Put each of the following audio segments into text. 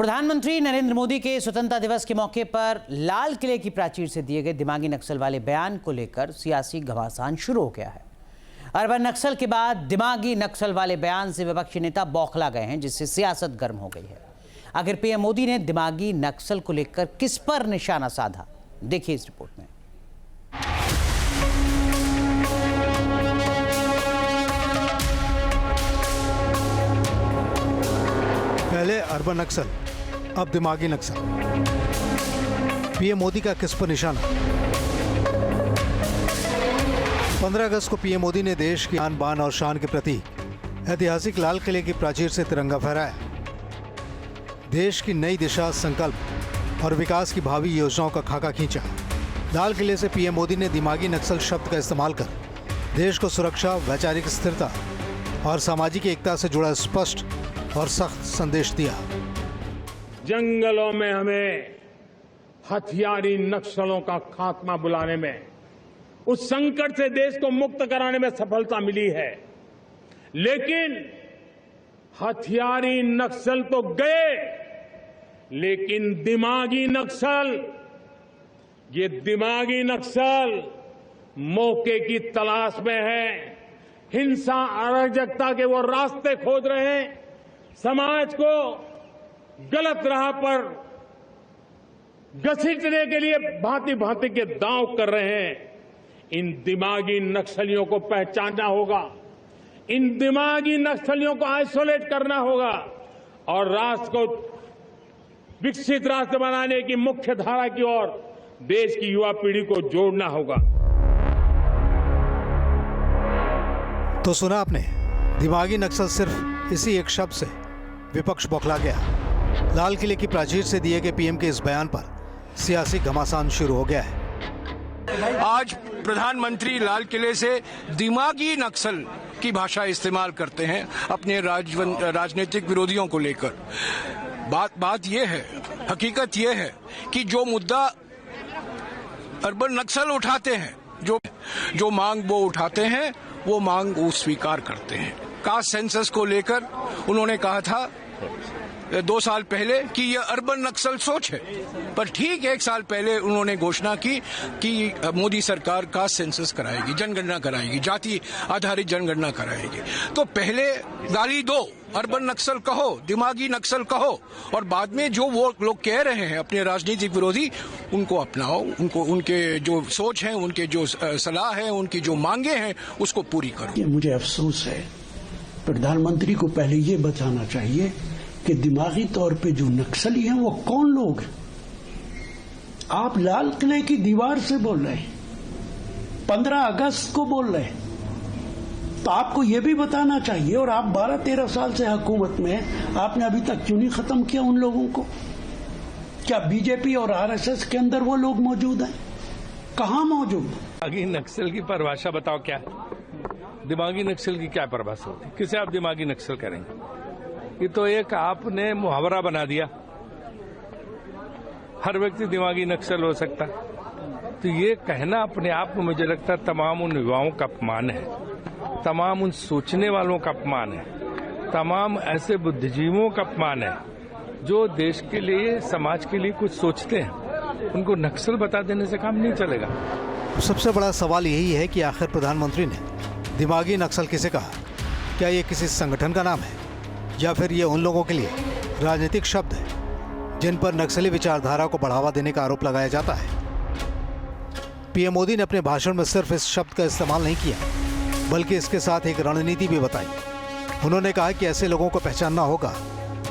प्रधानमंत्री नरेंद्र मोदी के स्वतंत्रता दिवस के मौके पर लाल किले की प्राचीर से दिए गए दिमागी नक्सल वाले बयान को लेकर सियासी घमासान शुरू हो गया है। अर्बन नक्सल के बाद दिमागी नक्सल वाले बयान से विपक्षी नेता बौखला गए हैं, जिससे सियासत गर्म हो गई है। आखिर पीएम मोदी ने दिमागी नक्सल को लेकर किस पर निशाना साधा, देखिए इस रिपोर्ट में। पहले अर्बन नक्सल, अब दिमागी नक्सल। पीएम मोदी का किस पर निशाना? 15 अगस्त को पीएम मोदी ने देश की आन बान और शान के प्रति ऐतिहासिक लाल किले की प्राचीर से तिरंगा फहराया। देश की नई दिशा, संकल्प और विकास की भावी योजनाओं का खाका खींचा। लाल किले से पीएम मोदी ने दिमागी नक्सल शब्द का इस्तेमाल कर देश को सुरक्षा, वैचारिक स्थिरता और सामाजिक एकता से जुड़ा स्पष्ट और सख्त संदेश दिया। जंगलों में हमें हथियारी नक्सलों का खात्मा बुलाने में, उस संकट से देश को मुक्त कराने में सफलता मिली है, लेकिन हथियारी नक्सल तो गए, लेकिन दिमागी नक्सल, ये दिमागी नक्सल मौके की तलाश में है। हिंसा, अराजकता के वो रास्ते खोज रहे हैं, समाज को गलत राह पर घसीटने के लिए भांति भांति के दांव कर रहे हैं। इन दिमागी नक्सलियों को पहचानना होगा, इन दिमागी नक्सलियों को आइसोलेट करना होगा और राष्ट्र को विकसित राष्ट्र बनाने की मुख्य धारा की ओर देश की युवा पीढ़ी को जोड़ना होगा। तो सुना आपने, दिमागी नक्सल सिर्फ इसी एक शब्द से विपक्ष बौखला गया। लाल किले की प्राचीर से दिए गए पीएम के इस बयान पर सियासी घमासान शुरू हो गया है। आज प्रधानमंत्री लाल किले से दिमागी नक्सल की भाषा इस्तेमाल करते हैं अपने राजनीतिक विरोधियों को लेकर। बात यह है, हकीकत यह है कि जो मुद्दा अर्बन नक्सल उठाते हैं, जो मांग वो उठाते हैं, वो मांग वो स्वीकार करते हैं। कास्ट सेंसस को लेकर उन्होंने कहा था 2 साल पहले कि यह अर्बन नक्सल सोच है, पर ठीक 1 साल पहले उन्होंने घोषणा की कि मोदी सरकार कास्ट सेंसस कराएगी, जनगणना कराएगी, जाति आधारित जनगणना कराएगी। तो पहले गाली दो, अर्बन नक्सल कहो, दिमागी नक्सल कहो, और बाद में जो वो लोग कह रहे हैं अपने राजनीतिक विरोधी, उनको अपनाओ, उनके जो सोच है, उनके जो सलाह है, उनकी जो मांगे हैं, उसको पूरी करो। मुझे अफसोस है, प्रधानमंत्री को पहले ये बताना चाहिए कि दिमागी तौर पे जो नक्सली हैं वो कौन लोग हैं। आप लाल किले की दीवार से बोल रहे हैं, 15 अगस्त को बोल रहे हैं, तो आपको ये भी बताना चाहिए। और आप 12-13 साल से हुकूमत में, आपने अभी तक क्यों नहीं खत्म किया उन लोगों को? क्या बीजेपी और आरएसएस के अंदर वो लोग मौजूद हैं? कहां मौजूद? दिमागी नक्सल की परिभाषा बताओ क्या है? दिमागी नक्सल की क्या परिभाषा होती है? किसे आप दिमागी नक्सल करेंगे? ये तो एक आपने मुहावरा बना दिया, हर व्यक्ति दिमागी नक्सल हो सकता। तो ये कहना अपने आप में मुझे लगता है तमाम उन युवाओं का अपमान है, तमाम उन सोचने वालों का अपमान है, तमाम ऐसे बुद्धिजीवियों का अपमान है जो देश के लिए, समाज के लिए कुछ सोचते हैं। उनको नक्सल बता देने से काम नहीं चलेगा। सबसे बड़ा सवाल यही है कि आखिर प्रधानमंत्री ने दिमागी नक्सल किसे कहा? क्या ये किसी संगठन का नाम है या फिर ये उन लोगों के लिए राजनीतिक शब्द है जिन पर नक्सली विचारधारा को बढ़ावा देने का आरोप लगाया जाता है? पीएम मोदी ने अपने भाषण में सिर्फ इस शब्द का इस्तेमाल नहीं किया, बल्कि इसके साथ एक रणनीति भी बताई। उन्होंने कहा कि ऐसे लोगों को पहचानना होगा,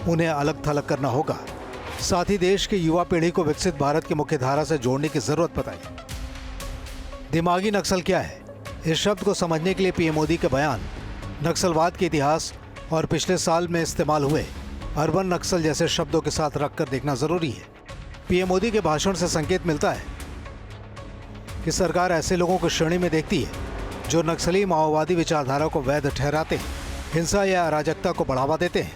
उन्हें अलग थलग करना होगा, साथ ही देश की युवा पीढ़ी को विकसित भारत की मुख्य धारा से जोड़ने की जरूरत बताई। दिमागी नक्सल क्या है, इस शब्द को समझने के लिए पीएम मोदी के बयान, नक्सलवाद के इतिहास और पिछले साल में इस्तेमाल हुए अर्बन नक्सल जैसे शब्दों के साथ रखकर देखना जरूरी है। पीएम मोदी के भाषण से संकेत मिलता है कि सरकार ऐसे लोगों को श्रेणी में देखती है जो नक्सली माओवादी विचारधारा को वैध ठहराते हैं, हिंसा या अराजकता को बढ़ावा देते हैं,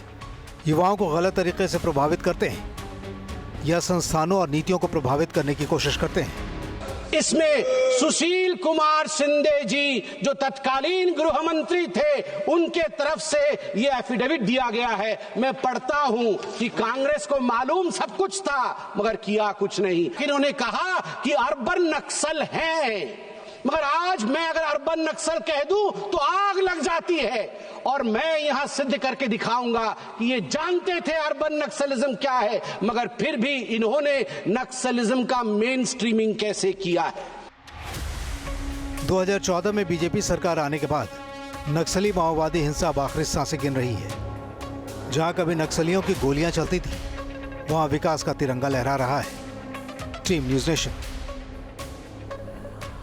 युवाओं को गलत तरीके से प्रभावित करते हैं या संस्थानों और नीतियों को प्रभावित करने की कोशिश करते हैं। इसमें सुशील कुमार शिंदे जी जो तत्कालीन गृह मंत्री थे उनके तरफ से यह एफिडेविट दिया गया है। मैं पढ़ता हूं कि कांग्रेस को मालूम सब कुछ था मगर किया कुछ नहीं। इन्होंने कहा कि अर्बन नक्सल हैं, मगर आज मैं अगर अर्बन नक्सल कह दूं तो आग लग जाती है। और मैं यहां सिद्ध करके दिखाऊंगा कि ये जानते थे अर्बन नक्सलिज्म क्या है, मगर फिर भी इन्होंने नक्सलिज्म का मेन स्ट्रीमिंग कैसे किया है। 2014 में बीजेपी सरकार आने के बाद नक्सली माओवादी हिंसा अब आखिरी सांसें गिन रही है। जहां कभी नक्सलियों की गोलियां चलती थी, वहां विकास का तिरंगा लहरा रहा है। Team news nation.